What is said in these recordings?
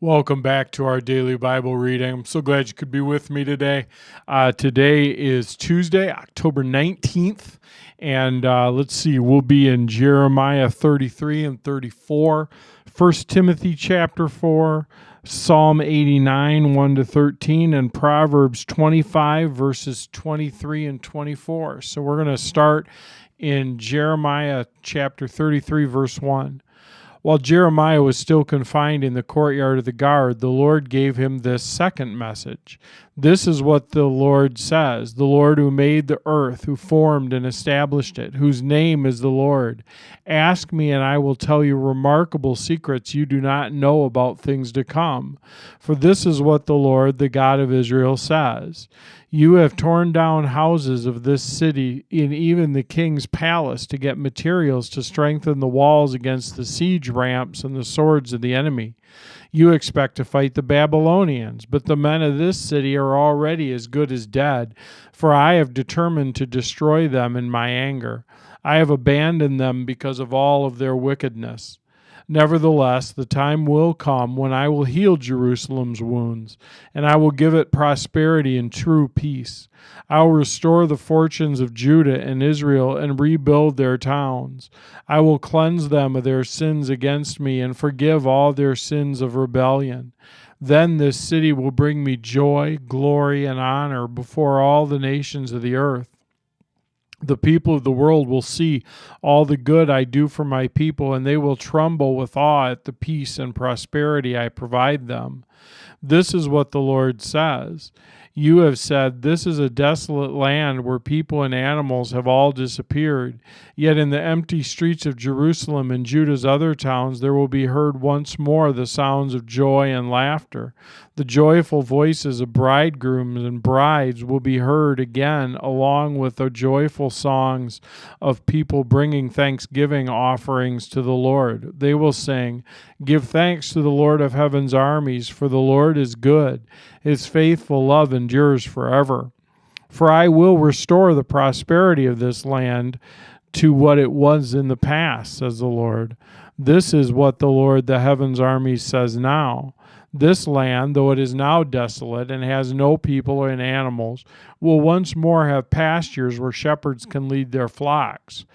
Welcome back to our daily Bible reading. I'm so glad you could be with me today. Today is Tuesday, October 19th, and let's see, we'll be in Jeremiah 33 and 34, 1 Timothy chapter 4, Psalm 89, 1 to 13, and Proverbs 25, verses 23 and 24. So we're going to start in Jeremiah chapter 33, verse 1. While Jeremiah was still confined in the courtyard of the guard, the Lord gave him this second message. This is what the Lord says, the Lord who made the earth, who formed and established it, whose name is the Lord. Ask me, and I will tell you remarkable secrets you do not know about things to come. For this is what the Lord, the God of Israel, says. You have torn down houses of this city, in even the king's palace, to get materials to strengthen the walls against the siege ramps and the swords of the enemy. You expect to fight the Babylonians, but the men of this city are already as good as dead, for I have determined to destroy them in my anger. I have abandoned them because of all of their wickedness. Nevertheless, the time will come when I will heal Jerusalem's wounds, and I will give it prosperity and true peace. I will restore the fortunes of Judah and Israel and rebuild their towns. I will cleanse them of their sins against me and forgive all their sins of rebellion. Then this city will bring me joy, glory, and honor before all the nations of the earth. The people of the world will see all the good I do for my people, and they will tremble with awe at the peace and prosperity I provide them. This is what the Lord says. You have said, this is a desolate land where people and animals have all disappeared. Yet in the empty streets of Jerusalem and Judah's other towns there will be heard once more the sounds of joy and laughter. The joyful voices of bridegrooms and brides will be heard again, along with the joyful songs of people bringing thanksgiving offerings to the Lord. They will sing, give thanks to the Lord of heaven's armies, for the Lord is good. His faithful love endures forever. For I will restore the prosperity of this land to what it was in the past, says the Lord. This is what the Lord, the heaven's armies, says now. This land, though it is now desolate and has no people and animals, will once more have pastures where shepherds can lead their flocks.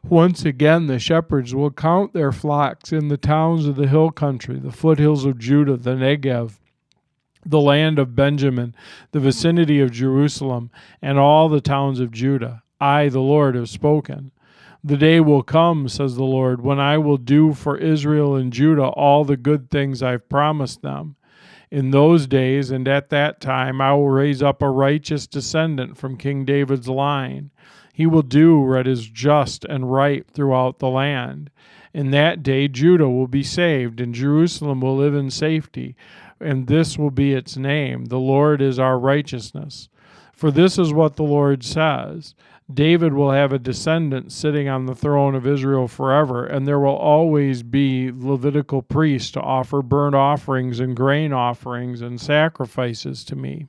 Once again the shepherds will count their flocks in the towns of the hill country, the foothills of Judah, the Negev, the land of Benjamin, the vicinity of Jerusalem, and all the towns of Judah. I, the Lord, have spoken. The day will come, says the Lord, when I will do for Israel and Judah all the good things I've promised them. In those days and at that time I will raise up a righteous descendant from King David's line. He will do what is just and right throughout the land. In that day Judah will be saved, and Jerusalem will live in safety, and this will be its name. The Lord is our righteousness. For this is what the Lord says. David will have a descendant sitting on the throne of Israel forever, and there will always be Levitical priests to offer burnt offerings and grain offerings and sacrifices to me.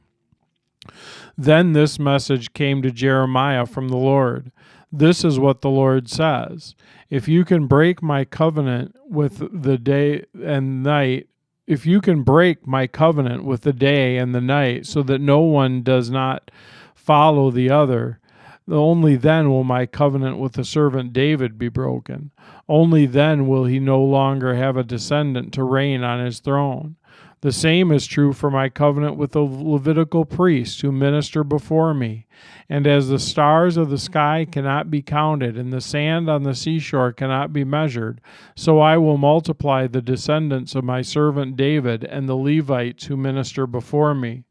Then this message came to Jeremiah from the Lord. This is what the Lord says. If you can break my covenant with the day and night, if you can break my covenant with the day and the night so that no one does not follow the other, only then will my covenant with the servant David be broken. Only then will he no longer have a descendant to reign on his throne. The same is true for my covenant with the Levitical priests who minister before me. And as the stars of the sky cannot be counted, and the sand on the seashore cannot be measured, so I will multiply the descendants of my servant David and the Levites who minister before me.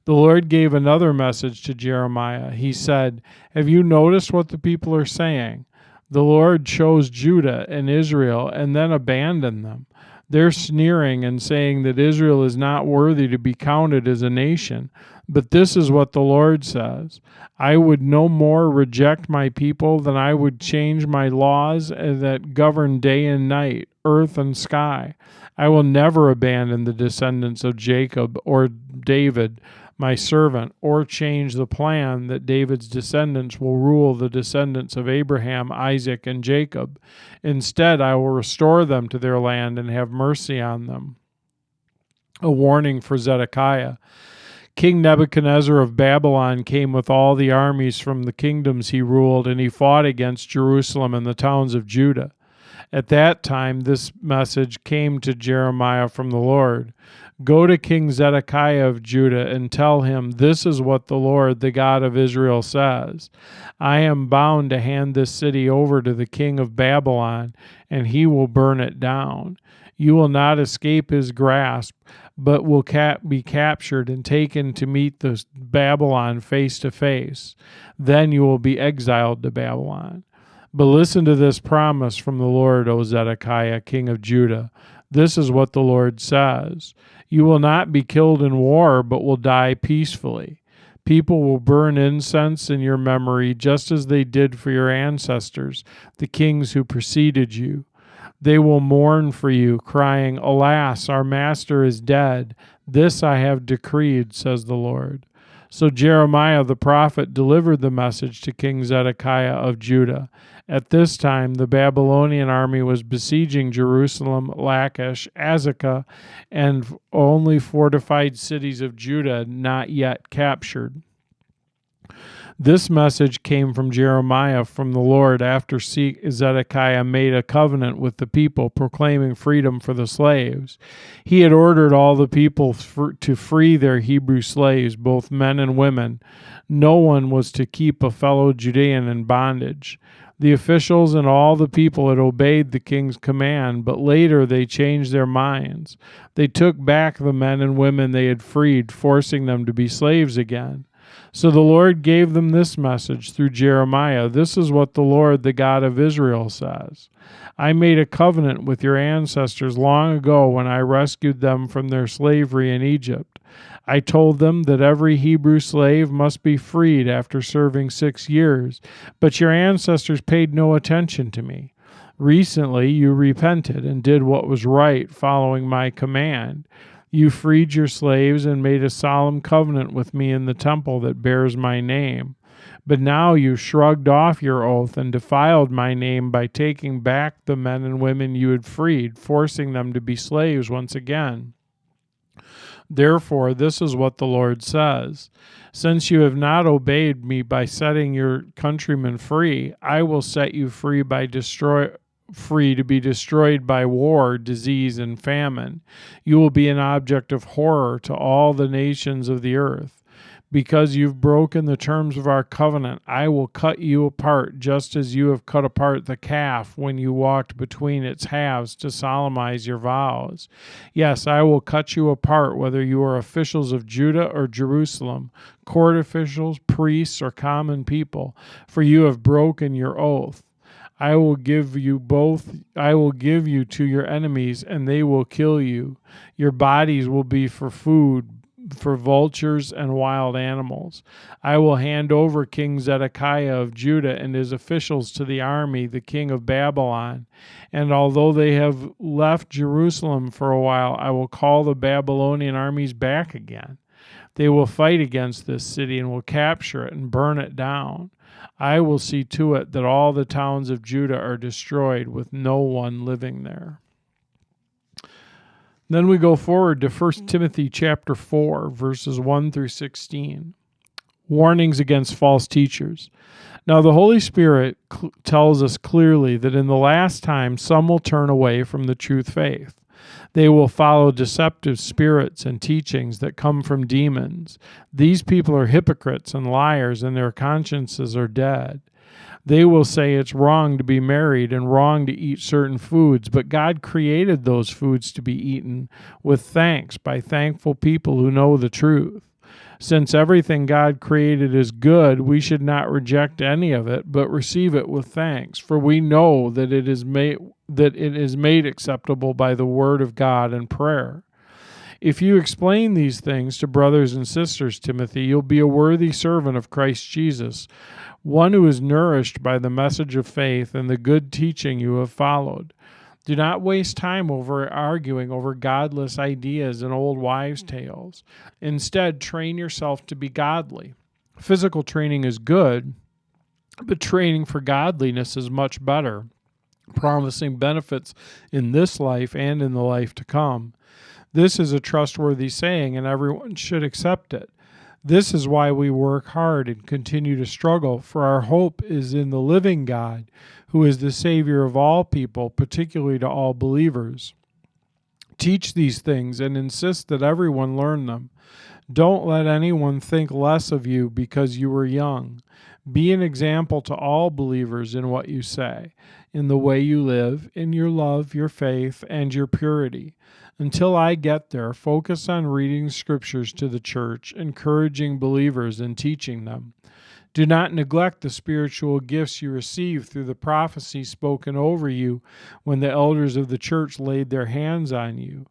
The Lord gave another message to Jeremiah. He said, have you noticed what the people are saying? The Lord chose Judah and Israel and then abandoned them. They're sneering and saying that Israel is not worthy to be counted as a nation. But this is what the Lord says. I would no more reject my people than I would change my laws that govern day and night, earth and sky. I will never abandon the descendants of Jacob or David, my servant, or change the plan that David's descendants will rule the descendants of Abraham, Isaac, and Jacob. Instead, I will restore them to their land and have mercy on them. A warning for Zedekiah. King Nebuchadnezzar of Babylon came with all the armies from the kingdoms he ruled, and he fought against Jerusalem and the towns of Judah. At that time, this message came to Jeremiah from the Lord. Go to King Zedekiah of Judah and tell him, this is what the Lord, the God of Israel, says. I am bound to hand this city over to the king of Babylon, and he will burn it down. You will not escape his grasp, but will be captured and taken to meet the Babylon face to face. Then you will be exiled to Babylon. But listen to this promise from the Lord, O Zedekiah, king of Judah. This is what the Lord says. You will not be killed in war, but will die peacefully. People will burn incense in your memory, just as they did for your ancestors, the kings who preceded you. They will mourn for you, crying, Alas, our master is dead. This I have decreed, says the Lord. So Jeremiah the prophet delivered the message to King Zedekiah of Judah. At this time, the Babylonian army was besieging Jerusalem, Lachish, Azekah, and only fortified cities of Judah not yet captured. This message came from Jeremiah from the Lord after Zedekiah made a covenant with the people, proclaiming freedom for the slaves. He had ordered all the people to free their Hebrew slaves, both men and women. No one was to keep a fellow Judean in bondage. The officials and all the people had obeyed the king's command, but later they changed their minds. They took back the men and women they had freed, forcing them to be slaves again. So the Lord gave them this message through Jeremiah. This is what the Lord, the God of Israel, says. I made a covenant with your ancestors long ago when I rescued them from their slavery in Egypt. I told them that every Hebrew slave must be freed after serving 6 years, but your ancestors paid no attention to me. Recently you repented and did what was right, following my command. You freed your slaves and made a solemn covenant with me in the temple that bears my name. But now you shrugged off your oath and defiled my name by taking back the men and women you had freed, forcing them to be slaves once again. Therefore, this is what the Lord says. Since you have not obeyed me by setting your countrymen free, I will set you free to be destroyed by war, disease, and famine. You will be an object of horror to all the nations of the earth. Because you've broken the terms of our covenant, I will cut you apart just as you have cut apart the calf when you walked between its halves to solemnize your vows. Yes, I will cut you apart whether you are officials of Judah or Jerusalem, court officials, priests, or common people, for you have broken your oath. I will give you to your enemies, and they will kill you. Your bodies will be for food for vultures and wild animals. I will hand over King Zedekiah of Judah and his officials to the army, the king of Babylon. And although they have left Jerusalem for a while, I will call the Babylonian armies back again. They will fight against this city and will capture it and burn it down. I will see to it that all the towns of Judah are destroyed with no one living there. Then we go forward to 1 Timothy chapter 4, verses 1 through 16. Warnings against false teachers. Now the Holy Spirit tells us clearly that in the last time some will turn away from the truth faith. They will follow deceptive spirits and teachings that come from demons. These people are hypocrites and liars, and their consciences are dead. They will say it's wrong to be married and wrong to eat certain foods, but God created those foods to be eaten with thanks by thankful people who know the truth. Since everything God created is good, we should not reject any of it, but receive it with thanks, for we know that it is made acceptable by the word of God and prayer. If you explain these things to brothers and sisters, Timothy, you'll be a worthy servant of Christ Jesus, one who is nourished by the message of faith and the good teaching you have followed. Do not waste time arguing over godless ideas and old wives' tales. Instead, train yourself to be godly. Physical training is good, but training for godliness is much better, promising benefits in this life and in the life to come. This is a trustworthy saying, and everyone should accept it. This is why we work hard and continue to struggle, for our hope is in the living God, who is the Savior of all people, particularly to all believers. Teach these things and insist that everyone learn them. Don't let anyone think less of you because you were young. Be an example to all believers in what you say, in the way you live, in your love, your faith, and your purity. Until I get there, focus on reading scriptures to the church, encouraging believers and teaching them. Do not neglect the spiritual gifts you received through the prophecy spoken over you when the elders of the church laid their hands on you.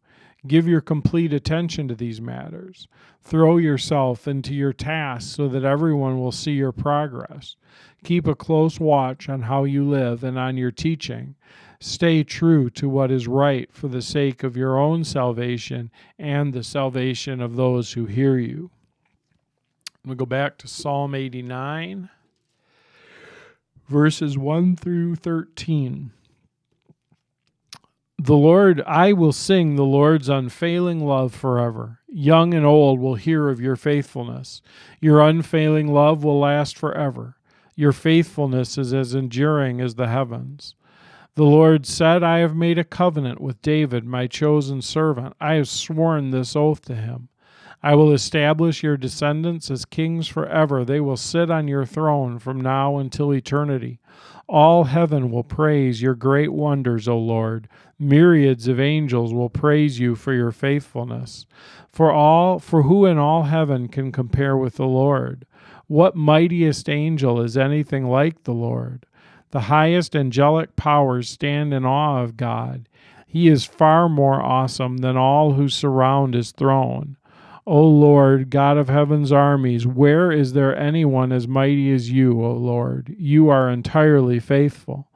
Give your complete attention to these matters. Throw yourself into your tasks so that everyone will see your progress. Keep a close watch on how you live and on your teaching. Stay true to what is right for the sake of your own salvation and the salvation of those who hear you. I'm going to go back to Psalm 89, verses 1 through 13. I will sing the Lord's unfailing love forever. Young and old will hear of your faithfulness. Your unfailing love will last forever. Your faithfulness is as enduring as the heavens. The Lord said, I have made a covenant with David, my chosen servant. I have sworn this oath to him. I will establish your descendants as kings forever. They will sit on your throne from now until eternity. All heaven will praise your great wonders, O Lord. Myriads of angels will praise you for your faithfulness. For who in all heaven can compare with the Lord? What mightiest angel is anything like the Lord? The highest angelic powers stand in awe of God. He is far more awesome than all who surround his throne. O Lord, God of heaven's armies, where is there anyone as mighty as you, O Lord? You are entirely faithful.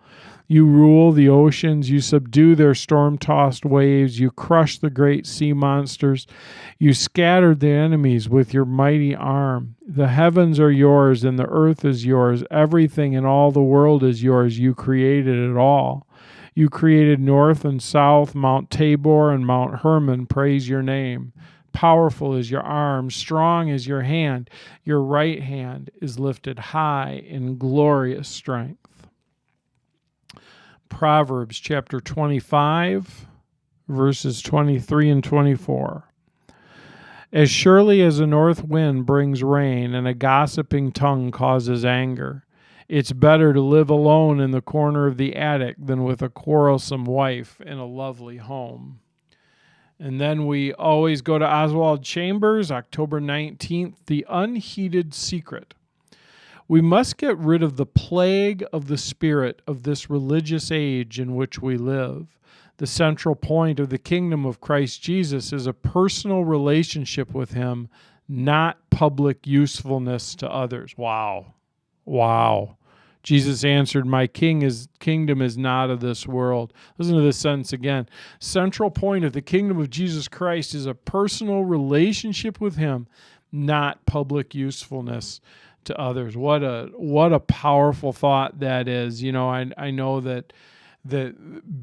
You rule the oceans, you subdue their storm-tossed waves, you crush the great sea monsters, you scattered the enemies with your mighty arm. The heavens are yours and the earth is yours. Everything in all the world is yours. You created it all. You created north and south, Mount Tabor and Mount Hermon. Praise your name. Powerful is your arm, strong is your hand. Your right hand is lifted high in glorious strength. Proverbs chapter 25, verses 23 and 24. As surely as a north wind brings rain and a gossiping tongue causes anger, it's better to live alone in the corner of the attic than with a quarrelsome wife in a lovely home. And then we always go to Oswald Chambers, October 19th, The Unheeded Secret. We must get rid of the plague of the spirit of this religious age in which we live. The central point of the kingdom of Christ Jesus is a personal relationship with him, not public usefulness to others. Wow. Jesus answered, my kingdom is not of this world. Listen to this sentence again. Central point of the kingdom of Jesus Christ is a personal relationship with him, not public usefulness to others. What a powerful thought that is. You know, I know that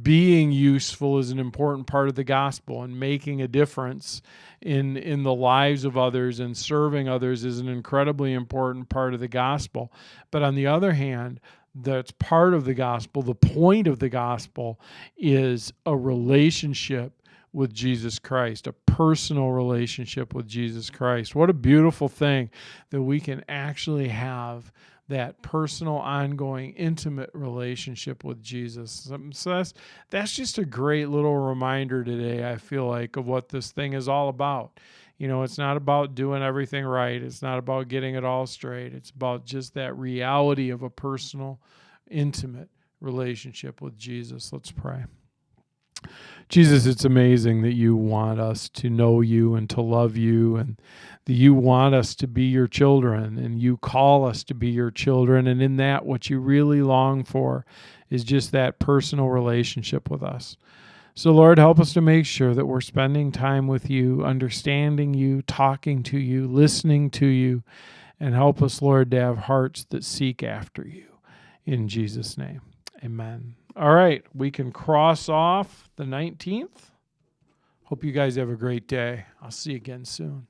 being useful is an important part of the gospel, and making a difference in the lives of others and serving others is an incredibly important part of the gospel. But on the other hand, that's part of the gospel. The point of the gospel is a relationship with Jesus Christ, a personal relationship with Jesus Christ. What a beautiful thing that we can actually have that personal, ongoing, intimate relationship with Jesus. So that's just a great little reminder today, I feel like, of what this thing is all about. You know, it's not about doing everything right. It's not about getting it all straight. It's about just that reality of a personal, intimate relationship with Jesus. Let's pray. Jesus, it's amazing that you want us to know you and to love you, and that you want us to be your children, and you call us to be your children. And in that, what you really long for is just that personal relationship with us. So, Lord, help us to make sure that we're spending time with you, understanding you, talking to you, listening to you, and help us, Lord, to have hearts that seek after you. In Jesus' name, amen. All right, we can cross off the 19th. Hope you guys have a great day. I'll see you again soon.